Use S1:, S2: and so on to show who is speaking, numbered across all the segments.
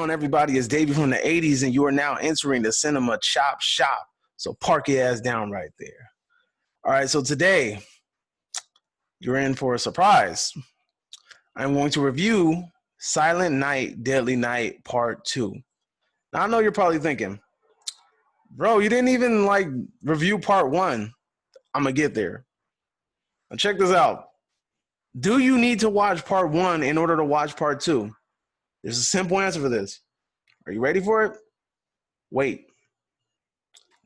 S1: on, everybody? It's Davey from the 80s, and you are now entering the cinema chop shop. So park your ass down right there. All right, so today you're in for a surprise. I'm going to review Silent Night, Deadly Night Part 2. Now, I know you're probably thinking, bro, you didn't even review Part 1. I'm going to get there. Now, check this out. Do you need to watch Part 1 in order to watch Part 2? There's a simple answer for this. Are you ready for it? Wait.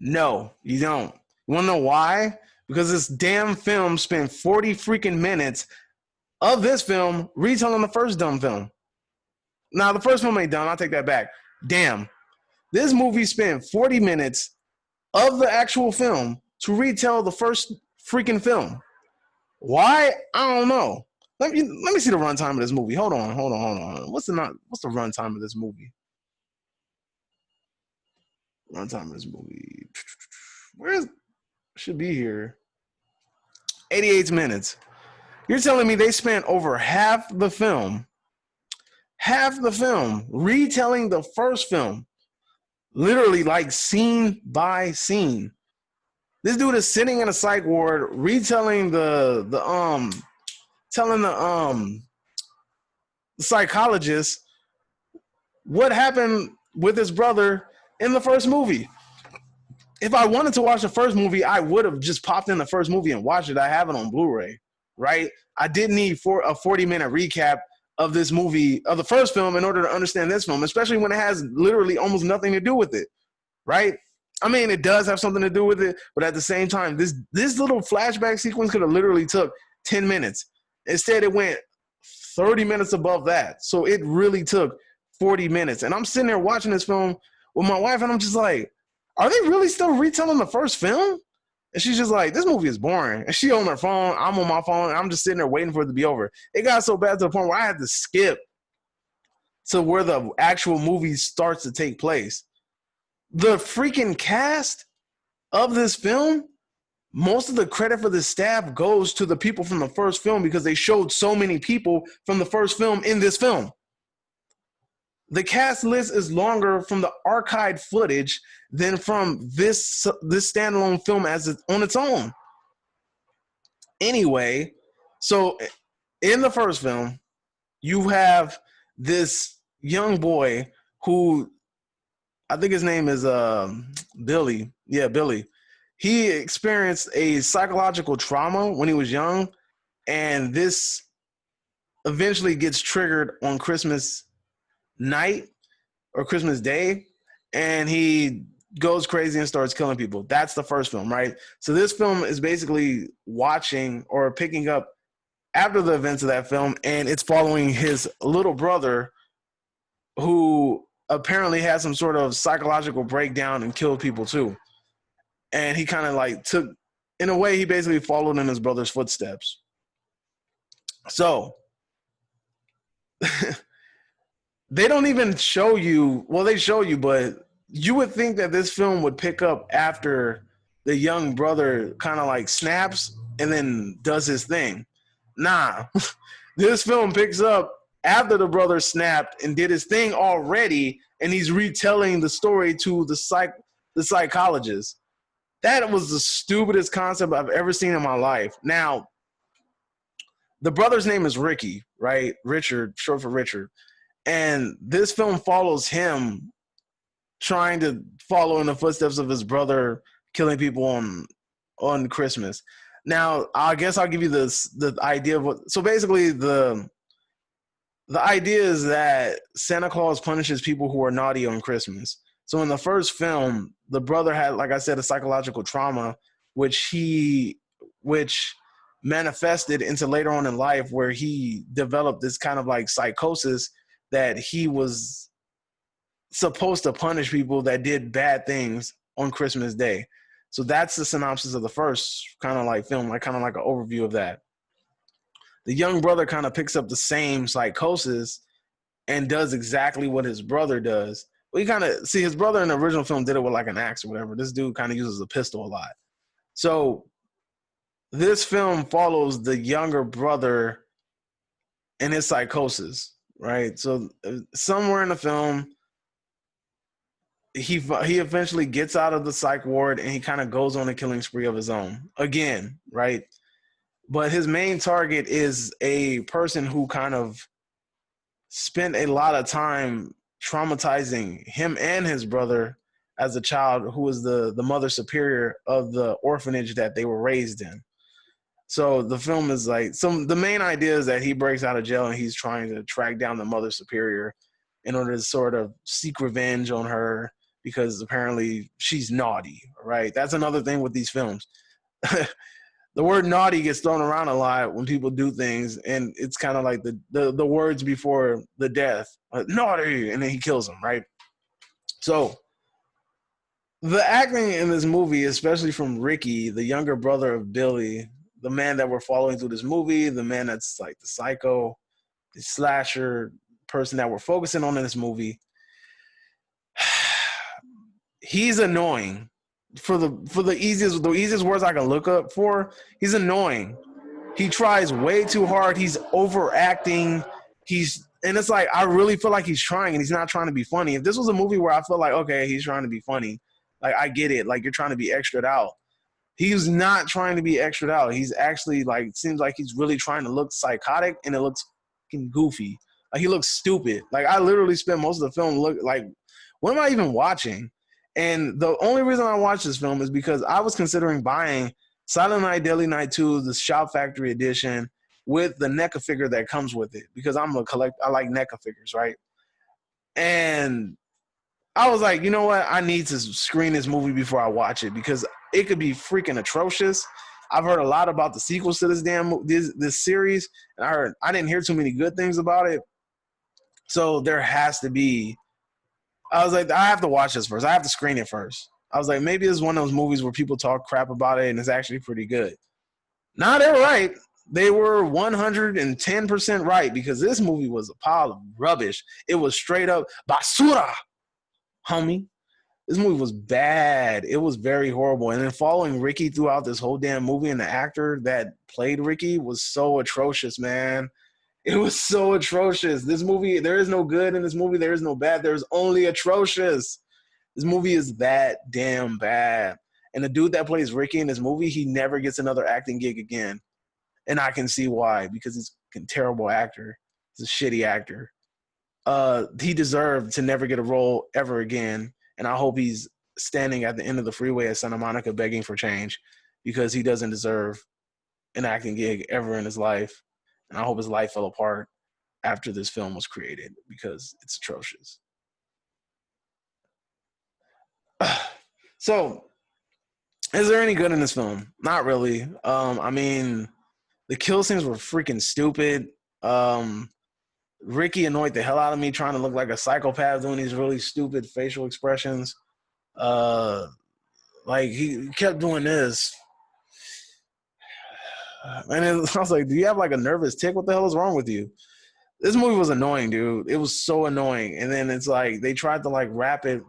S1: No, you don't. You want to know why? Because this damn film spent 40 freaking minutes of this film retelling the first dumb film. Now, the first film ain't done. I'll take that back. Damn. This movie spent 40 minutes of the actual film to retell the first freaking film. Why? I don't know. Let me see the runtime of this movie. Hold on. What's the runtime of this movie? Runtime of this movie. Should be here. 88 minutes. You're telling me they spent over half the film retelling the first film, literally scene by scene. This dude is sitting in a psych ward retelling telling the psychologist what happened with his brother in the first movie. If I wanted to watch the first movie, I would have just popped in the first movie and watched it. I have it on Blu-ray, right? I didn't need a 40-minute recap of this movie, of the first film, in order to understand this film, especially when it has literally almost nothing to do with it, right? I mean, it does have something to do with it, but at the same time, this little flashback sequence could have literally took 10 minutes. Instead, it went 30 minutes above that. So it really took 40 minutes. And I'm sitting there watching this film with my wife, and I'm just like, are they really still retelling the first film? And she's just like, this movie is boring. And she on her phone, I'm on my phone, and I'm just sitting there waiting for it to be over. It got so bad to the point where I had to skip to where the actual movie starts to take place. The freaking cast of this film, most of the credit for the staff goes to the people from the first film because they showed so many people from the first film in this film. The cast list is longer from the archived footage than from this standalone film on its own. Anyway, so in the first film, you have this young boy who, I think his name is Billy. Yeah, Billy. He experienced a psychological trauma when he was young, and this eventually gets triggered on Christmas night or Christmas Day, and he goes crazy and starts killing people. That's the first film, right? So this film is basically watching or picking up after the events of that film, and it's following his little brother who apparently had some sort of psychological breakdown and killed people too. And he kind of took, in a way, he basically followed in his brother's footsteps. So they don't even show you, well, they show you, but you would think that this film would pick up after the young brother kind of snaps and then does his thing. Nah, this film picks up after the brother snapped and did his thing already, and he's retelling the story to the psychologist. That was the stupidest concept I've ever seen in my life. Now, the brother's name is Ricky, right? Richard, short for Richard. And this film follows him trying to follow in the footsteps of his brother killing people on Christmas. Now, I guess I'll give you the idea of what. So basically, the idea is that Santa Claus punishes people who are naughty on Christmas. So in the first film, the brother had, like I said, a psychological trauma, which manifested into later on in life where he developed this kind of psychosis that he was supposed to punish people that did bad things on Christmas Day. So that's the synopsis of the first kind of film, kind of an overview of that. The young brother kind of picks up the same psychosis and does exactly what his brother does. We kind of see his brother in the original film did it with an axe or whatever. This dude kind of uses a pistol a lot. So this film follows the younger brother and his psychosis, right? So somewhere in the film, he eventually gets out of the psych ward and he kind of goes on a killing spree of his own again, right? But his main target is a person who kind of spent a lot of time traumatizing him and his brother as a child, who was the mother superior of the orphanage that they were raised in. So the film is like, the main idea is that he breaks out of jail and he's trying to track down the mother superior in order to sort of seek revenge on her because apparently she's naughty, right? That's another thing with these films. The word naughty gets thrown around a lot when people do things, and it's kind of like the words before the death, like, naughty, and then he kills him, right? So the acting in this movie, especially from Ricky, the younger brother of Billy, the man that we're following through this movie, the man that's like the psycho, the slasher person that we're focusing on in this movie, he's annoying. For the easiest words I can look up for, he's annoying. He tries way too hard. He's overacting. And it's like, I really feel like he's trying and he's not trying to be funny. If this was a movie where I feel like, okay, he's trying to be funny, like I get it, like you're trying to be extra'd out. He's not trying to be extra'd out. He's actually like, seems like he's really trying to look psychotic, and it looks fucking goofy. Like he looks stupid. Like I literally spent most of the film look like, what am I even watching? And the only reason I watched this film is because I was considering buying Silent Night, Deadly Night 2, the Shout Factory edition, with the NECA figure that comes with it, because I like NECA figures, right? And I was like, you know what? I need to screen this movie before I watch it because it could be freaking atrocious. I've heard a lot about the sequels to this series, and I didn't hear too many good things about it. So there has to be. I was like, I have to watch this first. I have to screen it first. I was like, maybe it's one of those movies where people talk crap about it and it's actually pretty good. Nah, they're right. They were 110% right, because this movie was a pile of rubbish. It was straight up basura, homie. This movie was bad. It was very horrible. And then following Ricky throughout this whole damn movie, and the actor that played Ricky was so atrocious, man. It was so atrocious. This movie, there is no good in this movie. There is no bad. There's only atrocious. This movie is that damn bad. And the dude that plays Ricky in this movie, he never gets another acting gig again. And I can see why, because he's a terrible actor. He's a shitty actor. He deserved to never get a role ever again. And I hope he's standing at the end of the freeway at Santa Monica begging for change, because he doesn't deserve an acting gig ever in his life. And I hope his life fell apart after this film was created, because it's atrocious. So, is there any good in this film? Not really. I mean, the kill scenes were freaking stupid. Ricky annoyed the hell out of me, trying to look like a psychopath, doing these really stupid facial expressions. Like he kept doing this. And I was like, do you have like a nervous tick? What the hell is wrong with you? This movie was annoying, dude. It was so annoying. And then it's like they tried to like wrap it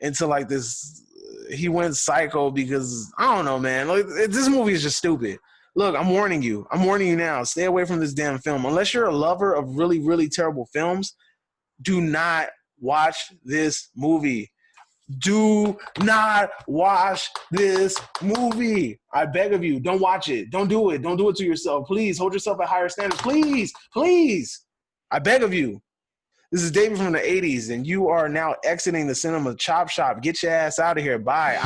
S1: into like this. He went psycho because I don't know, man. Like this movie is just stupid. Look, I'm warning you. I'm warning you now. Stay away from this damn film. Unless you're a lover of really, really terrible films, do not watch this movie. Do not watch this movie. I beg of you, don't watch it. Don't do it. Don't do it to yourself. Please hold yourself at higher standards. Please, please. I beg of you. This is David from the 80s, and you are now exiting the cinema chop shop. Get your ass out of here. Bye.